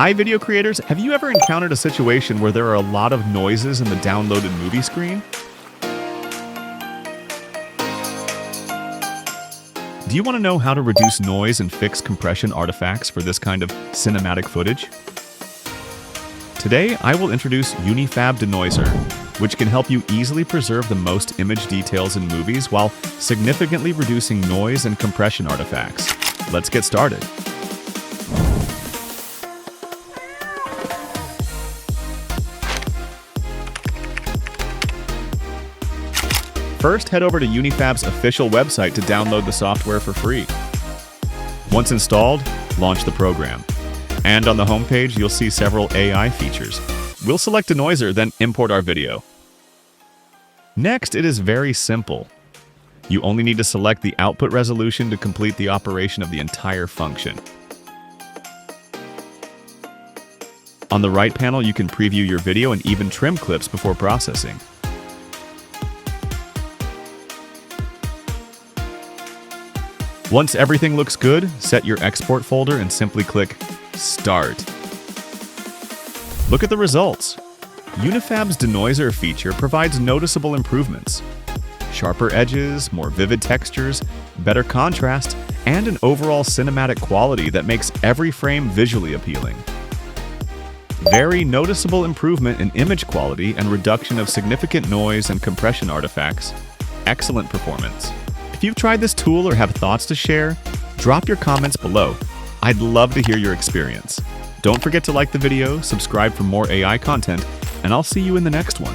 Hi video creators, have you ever encountered a situation where there are a lot of noises in the downloaded movie screen? Do you want to know how to reduce noise and fix compression artifacts for this kind of cinematic footage? Today, I will introduce UniFab Denoiser, which can help you easily preserve the most image details in movies while significantly reducing noise and compression artifacts. Let's get started. First, head over to UniFab's official website to download the software for free. Once installed, launch the program. And on the homepage, you'll see several AI features. We'll select Denoiser, then import our video. Next, it is very simple. You only need to select the output resolution to complete the operation of the entire function. On the right panel, you can preview your video and even trim clips before processing. Once everything looks good, set your export folder and simply click Start. Look at the results. UniFab's Denoiser feature provides noticeable improvements. Sharper edges, more vivid textures, better contrast, and an overall cinematic quality that makes every frame visually appealing. Very noticeable improvement in image quality and reduction of significant noise and compression artifacts. Excellent performance. If you've tried this tool or have thoughts to share, drop your comments below. I'd love to hear your experience. Don't forget to like the video, subscribe for more AI content, and I'll see you in the next one.